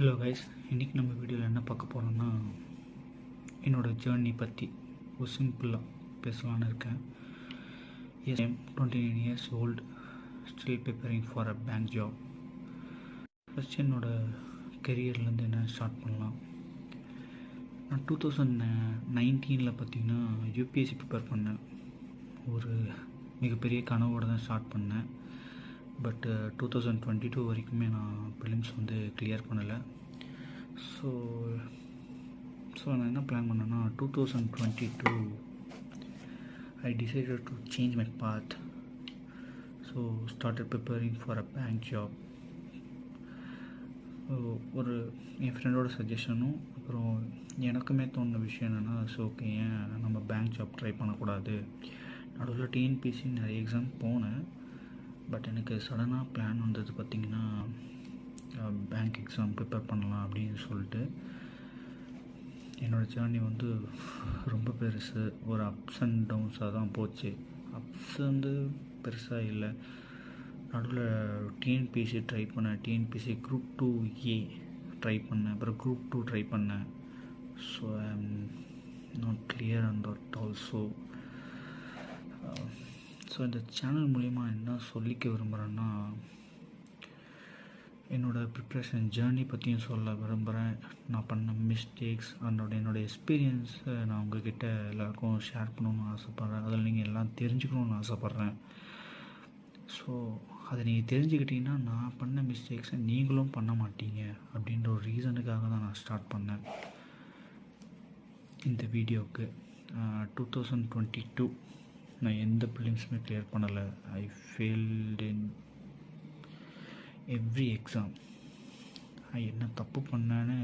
Hello guys, இன்றைக்கி நம்ம வீடியோவில் என்ன பார்க்க போகிறோம்னா என்னோடய ஜேர்னி பற்றி ஒரு சிம்பிளாக பேசலான்னு இருக்கேன். Yes, I'm 29 years old, still preparing for a bank job. First என்னோடய கெரியர்லேருந்து என்ன ஸ்டார்ட் பண்ணலாம். நான் 2019 பார்த்திங்கன்னா யூபிஎஸ்சி ப்ரிப்பேர் பண்ணேன். ஒரு மிகப்பெரிய கனவோடு தான் ஸ்டார்ட் பண்ணேன். பட் 2022 வரைக்குமே நான் ப்ரிலிம்ஸ் கிளியர் பண்ணலை. ஸோ நான் என்ன பிளான் பண்ணேன்னா 2022 I decided to change my path. So started preparing for a bank job. ஒரு என் ஃப்ரெண்டோட சஜஷனும் அப்புறம் எனக்குமே தோணுன விஷயம் என்னென்னா, ஸோ ஓகே, ஏன் நம்ம பேங்க் ஜாப் ட்ரை பண்ணக்கூடாது. நடுவில் டிஎன்பிசி நிறைய எக்ஸாம் போனேன். பட் எனக்கு சடனாக பிளான் வந்தது பார்த்திங்கன்னா பேங்க் எக்ஸாம் ப்ரிப்பேர் பண்ணலாம் அப்படின்னு சொல்லிட்டு. என்னோடய ஜேர்னி ரொம்ப பெருசு. ஒரு அப்ஸ் அண்ட் டவுன்ஸாக தான் போச்சு. அப்ஸ் பெருசாக இல்லை. நடுவில் டிஎன்பிசி ட்ரை பண்ணேன். டிஎன்பிசி குரூப் 2A ட்ரை பண்ணேன். அப்புறம் குரூப் 2 ட்ரை பண்ணேன். So I am not clear on that also. So இந்த சேனல் மூலிமா என்ன சொல்லிக்க விரும்புகிறேன்னா, என்னோடய ப்ரிப்ரேஷன் ஜேர்னி பற்றியும் சொல்ல விரும்புகிறேன். நான் பண்ண மிஸ்டேக்ஸ் என்னோடய எக்ஸ்பீரியன்ஸை நான் உங்கள்கிட்ட எல்லாருக்கும் ஷேர் பண்ணணுன்னு ஆசைப்பட்றேன். அதில் நீங்கள் எல்லாம் தெரிஞ்சுக்கணுன்னு ஆசைப்பட்றேன். ஸோ அதை நீங்கள் தெரிஞ்சுக்கிட்டிங்கன்னா நான் பண்ண மிஸ்டேக்ஸை நீங்களும் பண்ண மாட்டீங்க அப்படின்ற ஒரு ரீசனுக்காக தான் நான் ஸ்டார்ட் பண்ணேன் இந்த வீடியோவுக்கு. 2022 நான் எந்த ப்ரிலிம்ஸுமே கிளியர் பண்ணலை. ஐ ஃபெயில்டு இன் எவ்ரி எக்ஸாம். நான் என்ன தப்பு பண்ணேன்னு,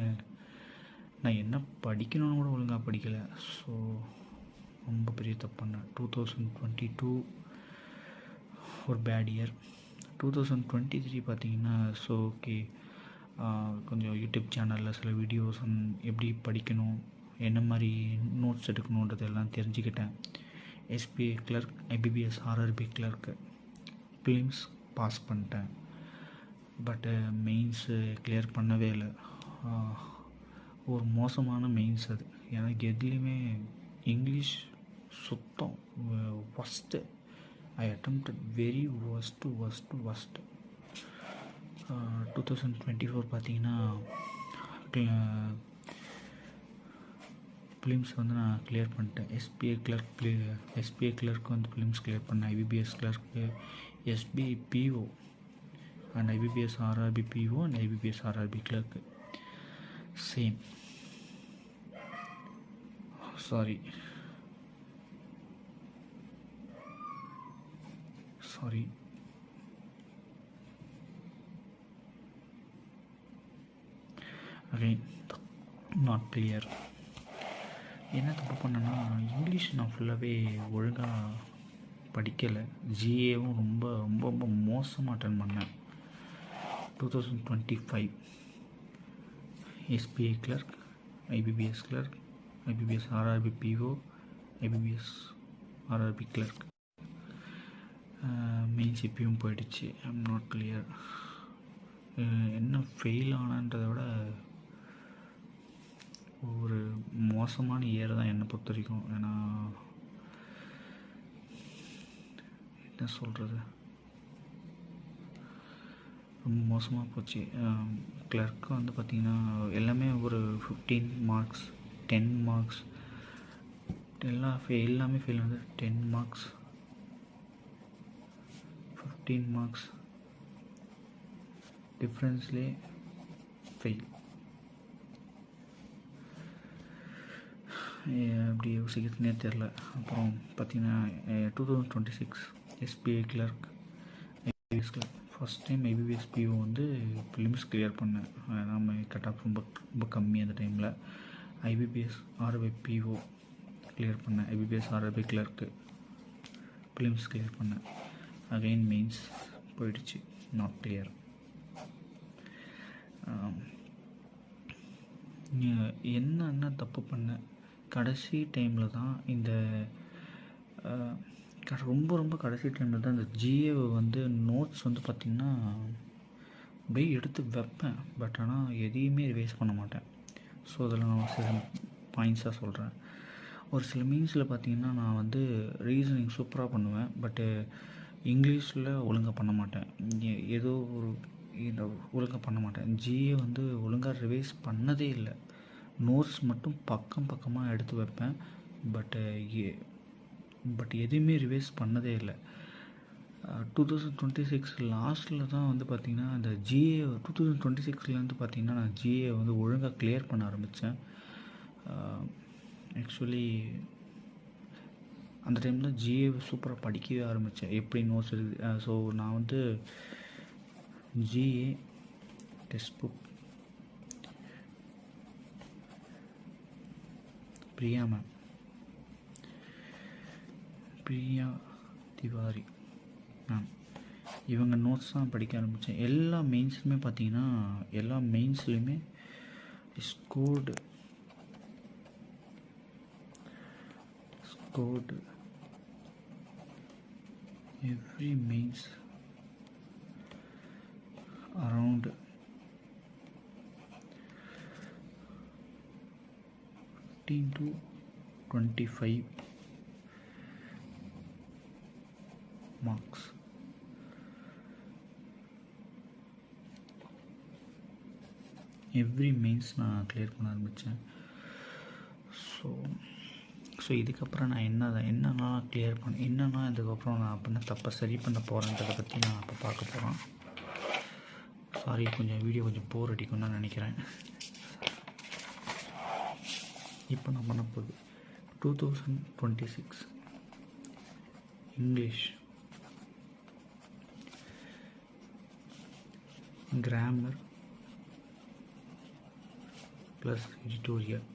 நான் என்ன படிக்கணும்னு கூட ஒழுங்காக படிக்கலை. ஸோ ரொம்ப பெரிய தப்பு பண்ணேன். 2022 ஒரு பேட் இயர். 2023 பார்த்திங்கன்னா, ஸோ ஓகே, கொஞ்சம் யூடியூப் சேனலில் சில வீடியோஸ் எப்படி படிக்கணும், என்ன மாதிரி நோட்ஸ் எடுக்கணுன்றது எல்லாம் தெரிஞ்சுக்கிட்டேன். SBI clerk, IBPS RRB clerk prelims pass பண்ணிட்டேன். பட்டு மெயின்ஸு கிளியர் பண்ணவே இல்லை. ஒரு மோசமான மெயின்ஸ் அது. எனக்கு எதுலேயுமே இங்கிலீஷ் சுத்தம் worst. I attempted very worst. 2024 பார்த்திங்கன்னா ப்ரிலிம்ஸ் நான் கிளியர் பண்ணிட்டேன். எஸ்பிஐ கிளர்க் ப்ரிலிம்ஸ் கிளியர் பண்ணேன். IBPS clerk, SBI PO and IBPS RRB PO and IBPS RRB clerk same. Sorry again not clear. என்ன தப்பு பண்ணேன்னா, இங்கிலீஷ் நான் ஃபுல்லாகவே ஒழுங்காக படிக்கலை. ஜிஏவும் ரொம்ப ரொம்ப ரொம்ப மோசமாக அட்டன் பண்ணேன். 2025 SBI clerk, IBPS clerk, IBPS RRB PO, IBPS RRB clerk main சிபியும் போயிடுச்சு. I am not clear. என்ன ஃபெயில் ஆனன்றதை விட ஒரு மோசமான இயர் தான் என்னை பொறுத்த வரைக்கும். ஏன்னா என்ன சொல்கிறது, ரொம்ப மோசமாக போச்சு. கிளர்க்கு பார்த்திங்கன்னா எல்லாமே ஒரு 15 மார்க்ஸ், 10 மார்க்ஸ், எல்லாமே ஃபெயில் 10 மார்க்ஸ், 15 மார்க்ஸ் டிஃப்ரென்ஸ்லேயே ஃபெயில். அப்படி யோசிக்கிறதுனே தெரில. அப்புறம் பார்த்திங்கன்னா 2026 SBI clerk, IBPS clerk. First time IBPS PO prelims clear பண்ணேன். நம்ம கட் ஆஃப் ரொம்ப கம்மி அந்த டைமில். ஐபிபிஎஸ் ஆர்ஆர்பி பிஓ கிளியர் பண்ணேன். IBPS RRB clerk prelims clear பண்ணேன். அகைன் மெயின்ஸ் போயிடுச்சு, நாட் கிளியர். என்ன தப்பு பண்ணேன், கடைசி டைமில் தான் இந்த ரொம்ப ரொம்ப கடைசி டைமில் தான் இந்த ஜிஏவை நோட்ஸ் பார்த்திங்கன்னா அப்படியே எடுத்து வைப்பேன், பட் ஆனால் எதையுமே ரிவைஸ் பண்ண மாட்டேன். ஸோ அதில் நான் சில பாயிண்ட்ஸாக சொல்கிறேன். ஒரு சில மீன்ஸில் பார்த்திங்கன்னா நான் வந்து ரீசனிங் சூப்பராக பண்ணுவேன், பட்டு இங்கிலீஷில் ஒழுங்காக பண்ண மாட்டேன். ஏதோ ஒரு ஒழுங்காக பண்ண மாட்டேன். ஜிஏ வந்து ஒழுங்காக ரிவைஸ் பண்ணதே இல்லை. நோட்ஸ் மட்டும் பக்கமாக எடுத்து வைப்பேன், பட் எதுவுமே ரிவைஸ் பண்ணதே இல்லை. 2026 லாஸ்ட்டில் தான் வந்து பார்த்திங்கன்னா அந்த ஜிஏ 2026 பார்த்திங்கன்னா நான் ஜிஏ வந்து ஒழுங்காக கிளியர் பண்ண ஆரம்பித்தேன். ஆக்சுவலி அந்த டைம் தான் ஜிஏ சூப்பராக படிக்கவே ஆரம்பித்தேன், எப்படி நோட்ஸ் இருக்குது. ஸோ நான் வந்து GA text book Priya Tiwari ma'am, இவங்க நோட்ஸ் தான் படிக்க ஆரம்பித்தேன். எல்லா மெயின்ஸுமே பார்த்திங்கன்னா எல்லா மெயின்ஸ்லையுமே scored every means around 15 to 25 marks. Every mains நான் கிளியர் பண்ண ஆரம்பித்தேன். ஸோ இதுக்கப்புறம் நான் என்னென்னா கிளியர் என்னென்னா இதுக்கப்புறம் நான் அப்படின்னா தப்பை சரி பண்ண போகிறேன்றதை பற்றி நான் இப்போ பார்க்க போகிறேன். சாரி, வீடியோ கொஞ்சம் போர் அடிக்கும்னு நான் நினைக்கிறேன். இப்போ நான் பண்ண போகுது 2026 English grammar plus editorial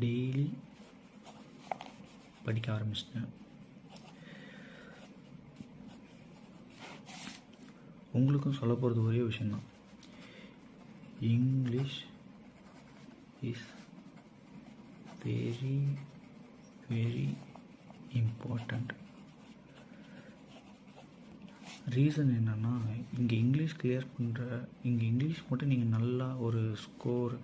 daily படிக்க ஆரம்பிச்சிட்டேன். உங்களுக்கும் சொல்ல போகிறது ஒரே விஷயந்தான், English is very very important. Reason என்னென்னா, இங்கே இங்கிலீஷ் இங்கே இங்கிலீஷ் மட்டும் நீங்கள் நல்லா ஒரு score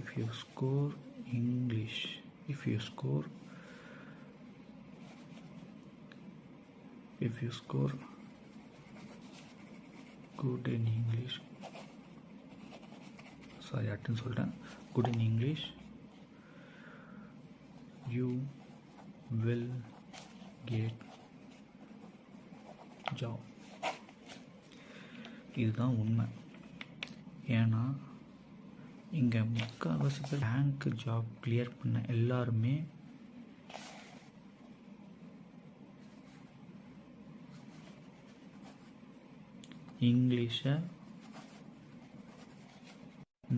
if you score good in English, good in English, you will get job. இதுதான் உண்மை. ஏன்னா இங்கே முக்கால்வாசி பேர் பேங்க் ஜாப் கிளியர் பண்ண எல்லாருமே இங்கிலீஷை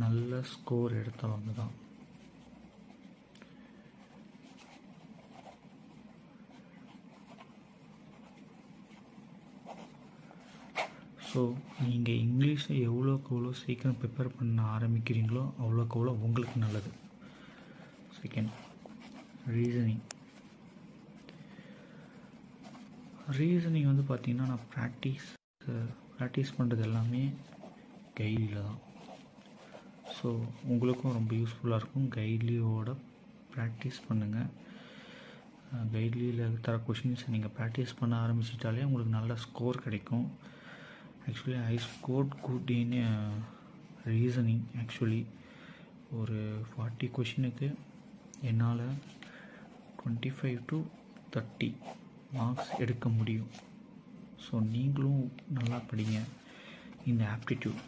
நல்ல ஸ்கோர் எடுத்தவங்க தான். ஸோ நீங்கள் இங்கிலீஷை எவ்வளோக்கு எவ்வளோ சீக்கிரம் ப்ரிப்பேர் பண்ண ஆரம்பிக்கிறீங்களோ அவ்வளோக்கு எவ்வளோ உங்களுக்கு நல்லது. செகண்ட், ரீசனிங் வந்து பார்த்திங்கன்னா நான் ப்ராக்டிஸ் பண்ணுறது எல்லாமே கைட்லியில் தான். ஸோ உங்களுக்கும் ரொம்ப யூஸ்ஃபுல்லாக இருக்கும். கைட்லியோட ப்ராக்டிஸ் பண்ணுங்கள். கைட்லியில் தர கொஷின்ஸை நீங்கள் ப்ராக்டிஸ் பண்ண ஆரம்பிச்சிட்டாலே உங்களுக்கு நல்ல ஸ்கோர் கிடைக்கும். Actually I scored good in reasoning. Actually ஒரு 40 கொஷினுக்கு என்னால் 25 to 30 மார்க்ஸ் எடுக்க முடியும். ஸோ நீங்களும் நல்லா படிங்க இந்த ஆப்டிடியூட்.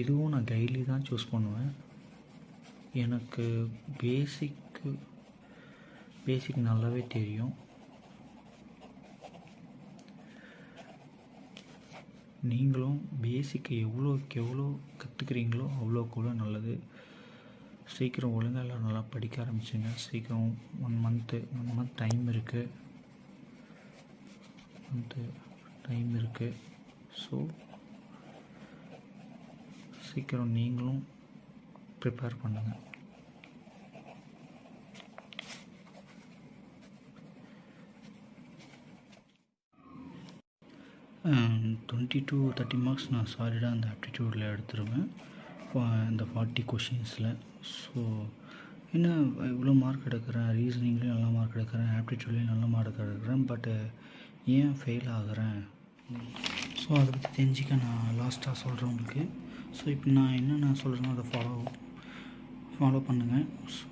இதுவும் நான் கைட்லி தான் சூஸ் பண்ணுவேன். எனக்கு பேசிக் நல்லாவே தெரியும். நீங்களும் பேசிக்கை எவ்வளோக்கு எவ்வளோ கற்றுக்குறீங்களோ அவ்வளோக்கு எவ்வளோ நல்லது. சீக்கிரம் ஒழுங்காக எல்லாம் நல்லா படிக்க ஆரம்பிச்சுங்க. சீக்கிரம் 1 month டைம் இருக்குது. ஸோ சீக்கிரம் நீங்களும் ப்ரிப்பேர் பண்ணுங்கள். டுவெண்ட்டி டு 30 மார்க்ஸ் நான் சாலிடாக அந்த ஆப்டிடியூடில் எடுத்துருவேன் இந்த 40 கொஷின்ஸில். ஸோ என்ன இவ்வளோ மார்க் எடுக்கிறேன், ரீசனிங்லேயும் நல்லா மார்க் எடுக்கிறேன், ஆப்டிடியூட்லேயும் நல்ல மார்க் எடுக்கிறேன், பட்டு ஏன் ஃபெயில் ஆகிறேன்? ஸோ அதை பற்றி தெரிஞ்சிக்க நான் லாஸ்ட்டாக சொல்கிறேன் உங்களுக்கு. ஸோ இப்போ நான் என்னென்ன சொல்கிறேனோ அதை ஃபாலோ பண்ணுங்கள். ஸோ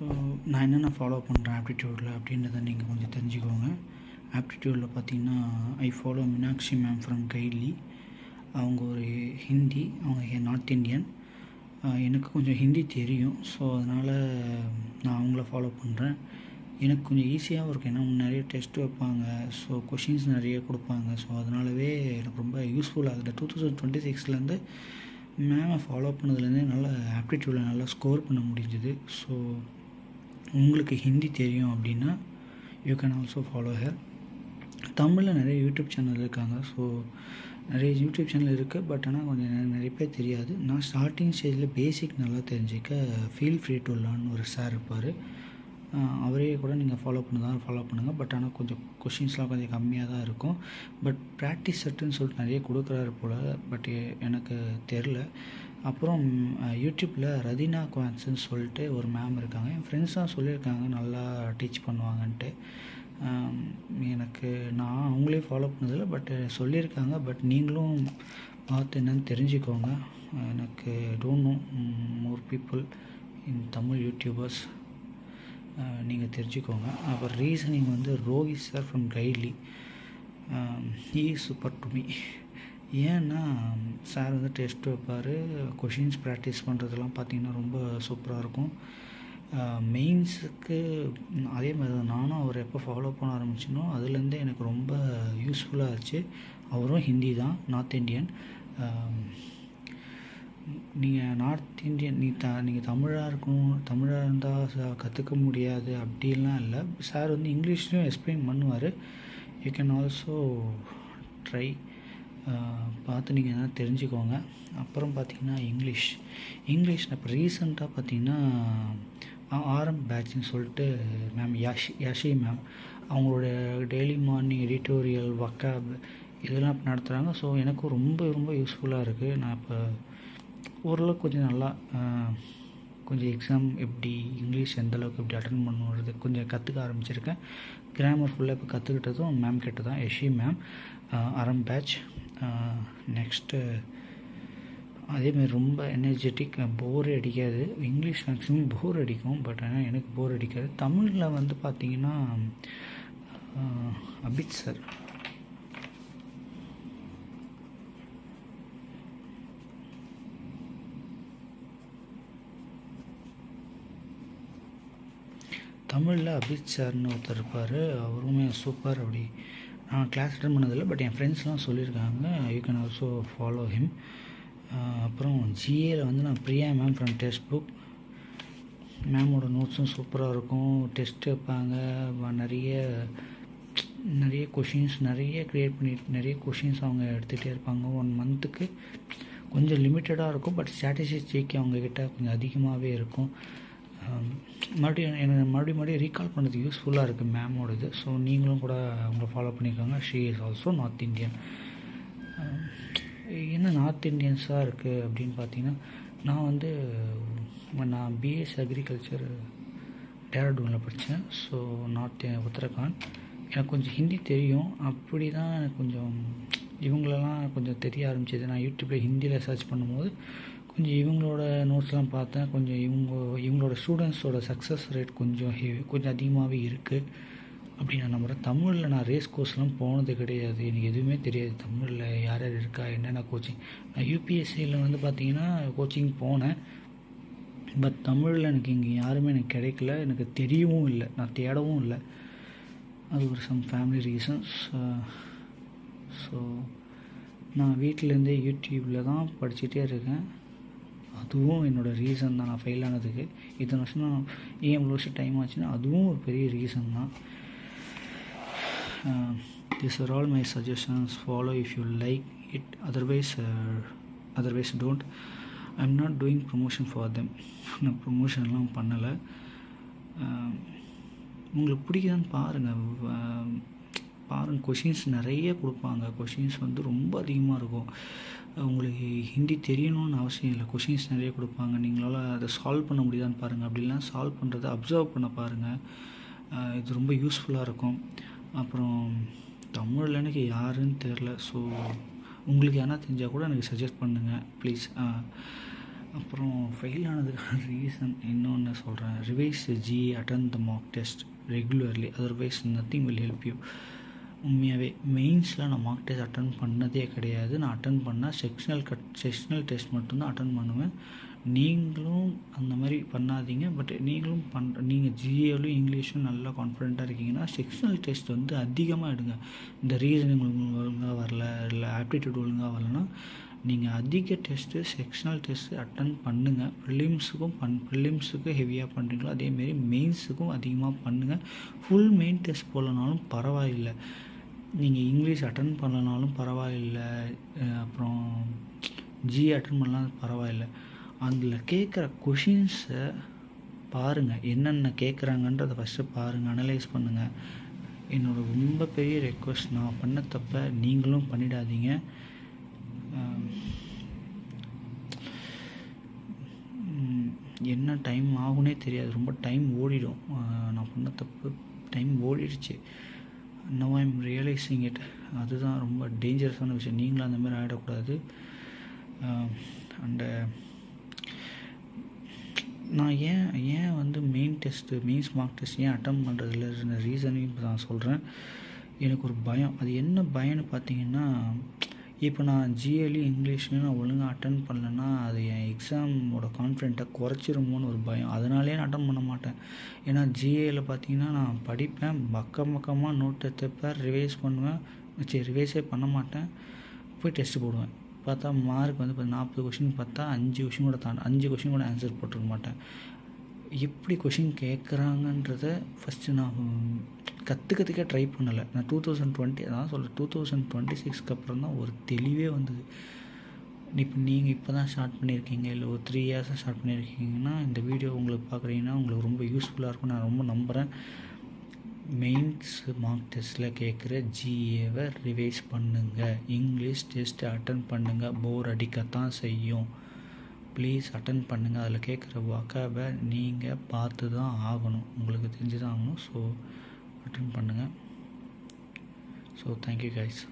நான் என்னென்ன ஃபாலோ பண்ணுறேன் ஆப்டிடியூடில் அப்படின்றத நீங்கள் கொஞ்சம் தெரிஞ்சுக்கோங்க. ஆப்டிடியூடில் பார்த்திங்கன்னா I follow Meenakshi ma'am from Guidely. அவங்க ஒரு ஹிந்தி, அவங்க நார்த் இந்தியன். எனக்கு கொஞ்சம் ஹிந்தி தெரியும். ஸோ அதனால் நான் அவங்கள ஃபாலோ பண்ணுறேன். எனக்கு கொஞ்சம் ஈஸியாகவும் இருக்கும், ஏன்னா நிறைய டெஸ்ட் வைப்பாங்க, ஸோ கொஷின்ஸ் நிறைய கொடுப்பாங்க. ஸோ அதனாலவே எனக்கு ரொம்ப யூஸ்ஃபுல்லாக இருக்குது. 2026 மேமை ஃபாலோ பண்ணதுலேருந்தே நல்லா ஆப்டிடியூடில் நல்லா ஸ்கோர் பண்ண முடிஞ்சுது. ஸோ உங்களுக்கு ஹிந்தி தெரியும் அப்படின்னா you can also follow her. தமிழில் நிறைய யூடியூப் சேனல் இருக்காங்க. ஸோ நிறைய யூடியூப் சேனல் இருக்குது, பட் ஆனால் கொஞ்சம் நிறைய பேர் தெரியாது. நான் ஸ்டார்டிங் ஸ்டேஜில் பேசிக் நல்லா தெரிஞ்சிக்க ஃபீல் ஃப்ரீ டு லேர்ன் ஒரு சார் இருப்பார். அவரே கூட நீங்கள் ஃபாலோ பண்ணுங்கள். பட் ஆனால் கொஞ்சம் கொஷின்ஸ்லாம் கொஞ்சம் கம்மியாக தான் இருக்கும். பட் ப்ராக்டிஸ் செட்டுன்னு சொல்லிட்டு நிறைய கொடுக்குறாரு போல், பட் எனக்கு தெரில. அப்புறம் யூடியூப்பில் ரதினா குவான்ஸ்ன்னு சொல்லிட்டு ஒரு மேம் இருக்காங்க. என் ஃப்ரெண்ட்ஸ் தான் சொல்லியிருக்காங்க நல்லா டீச் பண்ணுவாங்கன்ட்டு. எனக்கு நான் அவங்களே ஃபாலோ பண்ணதில்லை, பட் சொல்லியிருக்காங்க. பட் நீங்களும் பார்த்து என்னென்னு தெரிஞ்சுக்கோங்க. எனக்கு don't know more people in Tamil YouTubers, நீங்கள் தெரிஞ்சுக்கோங்க. அப்புறம் ரீசனிங் வந்து Rohit sir from Guidely, he super to me. ஏன்னா சார் வந்து டெஸ்ட் வைப்பார், கொஷின்ஸ் ப்ராக்டிஸ் பண்ணுறதுலாம் பார்த்திங்கன்னா ரொம்ப சூப்பராக இருக்கும். மெயின்ஸுக்கு அதே மாதிரி தான் நானும் அவர் எப்போ ஃபாலோ பண்ண ஆரம்பிச்சினோ அதுலேருந்தே எனக்கு ரொம்ப யூஸ்ஃபுல்லாக ஆச்சு. அவரும் ஹிந்தி தான், நார்த் இந்தியன். நீங்கள் நார்த் இந்தியன் நீங்கள் தமிழாக இருந்தால் கற்றுக்க முடியாது அப்படின்லாம் இல்லை. சார் வந்து இங்கிலீஷ்லையும் எக்ஸ்பிளைன் பண்ணுவார். யூ கேன் ஆல்சோ ட்ரை பார்த்து நீங்கள் எதாவது தெரிஞ்சுக்கோங்க. அப்புறம் பார்த்திங்கன்னா இங்கிலீஷ் இப்போ ரீசெண்டாக பார்த்திங்கன்னா ஆரம் பேட்ச்னு சொல்லிட்டு மேம் யாஷி மேம், அவங்களோட டெய்லி மார்னிங் எடிட்டோரியல் வக்காப் இதெல்லாம் இப்போ நடத்துகிறாங்க. ஸோ எனக்கும் ரொம்ப ரொம்ப யூஸ்ஃபுல்லாக இருக்குது. நான் இப்போ ஓரளவுக்கு கொஞ்சம் நல்லா கொஞ்சம் எக்ஸாம் எப்படி இங்கிலீஷ் எந்தளவுக்கு எப்படி அட்டன் பண்ணுறது கொஞ்சம் கற்றுக்க ஆரம்பிச்சிருக்கேன். கிராமர் ஃபுல்லாக இப்போ கற்றுக்கிட்டதும் மேம் கிட்ட தான், யஷி மேம், ஆரம் பேட்ச். நெக்ஸ்ட்டு அதேமாதிரி ரொம்ப எனர்ஜெட்டிக், போரே அடிக்காது. இங்கிலீஷ் மேக்ஸிமம் போர் அடிக்கும், பட் ஆனால் எனக்கு போர் அடிக்காது. தமிழில் வந்து பார்த்திங்கன்னா அபித் சார், அபித் சார்னு ஒருத்தர் இருப்பார். அவருமே சூப்பர். அப்படி நான் கிளாஸ் அட்டன் பண்ணதில்லை, பட் என் ஃப்ரெண்ட்ஸ்லாம் சொல்லியிருக்காங்க. You can also follow him. அப்புறம் ஜிஏல வந்து நான் Priya ma'am from text book. மேமோட நோட்ஸும் சூப்பராக இருக்கும். டெஸ்ட் வைப்பாங்க, நிறைய கொஷின்ஸ் க்ரியேட் பண்ணிட்டு நிறைய கொஷின்ஸ் அவங்க எடுத்துகிட்டே இருப்பாங்க. 1 மந்த்துக்கு கொஞ்சம் லிமிட்டடாக இருக்கும், பட் ஸ்ட்ராட்டஜிஸ்டிக் அவங்கக்கிட்ட கொஞ்சம் அதிகமாகவே இருக்கும். மறுபடியும் ரீகால் பண்ணுறதுக்கு யூஸ்ஃபுல்லாக இருக்குது மேமோடது. ஸோ நீங்களும் கூட அவங்கள ஃபாலோ பண்ணியிருக்காங்க. She is also north Indian. என்ன நார்த் இந்தியன்ஸாக இருக்குது அப்படின்னு பார்த்தீங்கன்னா, நான் பிஎஸ் அக்ரிகல்ச்சர் டேராடூனில் படித்தேன். ஸோ உத்தரகாண்ட். எனக்கு கொஞ்சம் ஹிந்தி தெரியும். அப்படி தான் எனக்கு கொஞ்சம் இவங்களெல்லாம் கொஞ்சம் தெரிய ஆரம்பிச்சது. நான் யூடியூப்பில் ஹிந்தியில் சர்ச் பண்ணும்போது கொஞ்சம் இவங்களோட நோட்ஸ்லாம் பார்த்தேன். கொஞ்சம் இவங்களோட ஸ்டூடெண்ட்ஸோட சக்ஸஸ் ரேட் கொஞ்சம் அதிகமாகவே இருக்குது அப்படின்னு நான் நம்புகிறேன். தமிழில் நான் ரேஸ் கோர்ஸ்லாம் போனது கிடையாது, எனக்கு எதுவுமே தெரியாது தமிழில் யார் இருக்கா என்னென்ன கோச்சிங். நான் யூபிஎஸ்சியில் வந்து பார்த்திங்கன்னா கோச்சிங் போனேன், பட் தமிழில் எனக்கு இங்கே யாருமே எனக்கு கிடைக்கல, எனக்கு தெரியவும் இல்லை, நான் தேடவும் இல்லை. அது ஒரு சம் ஃபேமிலி ரீசன்ஸ். ஸோ நான் வீட்டிலேருந்தே யூடியூப்பில் தான் படிச்சுட்டே இருக்கேன். அதுவும் என்னோடய ரீசன் தான் நான் ஃபெயில் ஆனதுக்கு. இத்தனை வருஷம் நான் ஏன் இவ்வளோ வருஷம் டைம் ஆச்சுன்னா அதுவும் ஒரு பெரிய ரீசன் தான். These are all my suggestions. Follow if you like it, otherwise don't. I'm not doing promotion for them. நான் ப்ரொமோஷன்லாம் பண்ணலை. உங்களுக்கு பிடிக்குதான்னு பாருங்கள். கொஷின்ஸ் நிறைய கொடுப்பாங்க. கொஷின்ஸ் வந்து ரொம்ப அதிகமாக இருக்கும். உங்களுக்கு ஹிந்தி தெரியணும்னு அவசியம் இல்லை. கொஷின்ஸ் நிறைய கொடுப்பாங்க. நீங்களால் அதை சால்வ் பண்ண முடியுதான்னு பாருங்கள். அப்படிலாம் சால்வ் பண்ணுறதை அப்சர்வ் பண்ண பாருங்கள். இது ரொம்ப யூஸ்ஃபுல்லாக இருக்கும். அப்புறம் தமிழில் எனக்கு யாருன்னு தெரில. ஸோ உங்களுக்கு யாரா தெரிஞ்சால் கூட எனக்கு சஜஸ்ட் பண்ணுங்கள் ப்ளீஸ். அப்புறம் ஃபெயில் ஆனதுக்கான ரீசன் இன்னொன்று சொல்கிறேன். Revise GA, attend the mark test regularly, otherwise nothing will help you. உண்மையாகவே மெயின்ஸில் நான் மார்க் டெஸ்ட் அட்டன் பண்ணதே கிடையாது. நான் அட்டன் பண்ணால் செக்ஷனல் டெஸ்ட் மட்டும்தான் அட்டன் பண்ணுவேன். நீங்களும் அந்த மாதிரி பண்ணாதீங்க. பட் நீங்கள் ஜிஏலையும் இங்கிலீஷும் நல்லா கான்ஃபிடெண்ட்டாக இருக்கீங்கன்னா செக்ஷனல் டெஸ்ட் வந்து அதிகமாக எடுங்க. இந்த ரீசனிங் ஒழுங்காக வரல, இல்லை ஆப்டிடியூட் ஒழுங்காக வரலன்னா நீங்கள் அதிக டெஸ்ட்டு செக்ஷனல் டெஸ்ட்டு அட்டன் பண்ணுங்கள். ப்ரிலிம்ஸுக்கு ஹெவியாக பண்ணுறீங்களோ அதேமாரி மெயின்ஸுக்கும் அதிகமாக பண்ணுங்கள். ஃபுல் மெயின் டெஸ்ட் போகலனாலும் பரவாயில்லை, நீங்கள் இங்கிலீஷ் அட்டன் பண்ணலனாலும் பரவாயில்லை, அப்புறம் ஜிஏ அட்டன் பண்ணலாம் பரவாயில்லை. அதில் கேட்குற கொஷின்ஸை பாருங்கள், என்னென்ன கேட்குறாங்கன்றதை ஃபஸ்ட்டு பாருங்கள், அனலைஸ் பண்ணுங்கள். என்னோடய ரொம்ப பெரிய ரெக்வஸ்ட், நான் பண்ண தப்ப நீங்களும் பண்ணிடாதீங்க. என்ன டைம் ஆகுனே தெரியாது, ரொம்ப டைம் ஓடிடும். நான் பண்ண தப்பு டைம் ஓடிடுச்சு. Now I am realising it. அதுதான் ரொம்ப டேஞ்சரஸான விஷயம். நீங்களும் அந்த மாதிரி ஆகிடக்கூடாது. அண்டு நான் ஏன் வந்து மெயின்ஸ் மார்க் டெஸ்ட் ஏன் அட்டன் பண்ணுறதுல இருந்த ரீசனையும் இப்போ நான் சொல்கிறேன். எனக்கு ஒரு பயம். அது என்ன பயம்னு பார்த்தீங்கன்னா, இப்போ நான் ஜிஏலையும் இங்கிலீஷ்லையும் நான் ஒழுங்காக அட்டன் பண்ணலைன்னா அது என் எக்ஸாமோட கான்ஃபிடென்ட்டை குறைச்சிருமோன்னு ஒரு பயம். அதனாலே நான் அட்டன் பண்ண மாட்டேன். ஏன்னா ஜிஏயில் பார்த்தீங்கன்னா நான் படிப்பேன், பக்கமாக நோட் எடுத்துப்பேன், ரிவைஸ் பண்ணுவேன். ரிவைஸே பண்ண மாட்டேன், போய் டெஸ்ட்டு போடுவேன். பார்த்தா மார்க் வந்து இப்போ 40 கொஷின் பார்த்தா 5 கொஷின் கூட ஆன்சர் போட்டிருக்க மாட்டேன். எப்படி கொஷின் கேட்குறாங்கன்றத ஃபஸ்ட்டு நான் கற்றுக்கிறதுக்கே ட்ரை பண்ணலை. நான் 2020 அதான் சொல்கிறேன், 2026க்கு அப்புறம் தான் ஒரு தெளிவே வந்தது. நீங்கள் இப்போ தான் ஸ்டார்ட் பண்ணியிருக்கீங்க, இல்லை ஒரு 3 இயர்ஸாக ஸ்டார்ட் பண்ணியிருக்கீங்கன்னா இந்த வீடியோ உங்களுக்கு பார்க்குறீங்கன்னா உங்களுக்கு ரொம்ப யூஸ்ஃபுல்லாக இருக்கும் நான் ரொம்ப நம்புகிறேன். மெயின்ஸ் மார்க் டெஸ்ட்டில் கேட்குற ஜிஏவை ரிவைஸ் பண்ணுங்கள். இங்கிலீஷ் டெஸ்ட்டு அட்டன் பண்ணுங்கள். போர் அடிக்கத்தான் செய்யும். ப்ளீஸ் அட்டன் பண்ணுங்கள். அதில் கேட்குற வொக்காபை நீங்கள் பார்த்து தான் ஆகணும், உங்களுக்கு தெரிஞ்சு தான் ஆகணும். ஸோ அட்டன் பண்ணுங்கள். So thank you guys.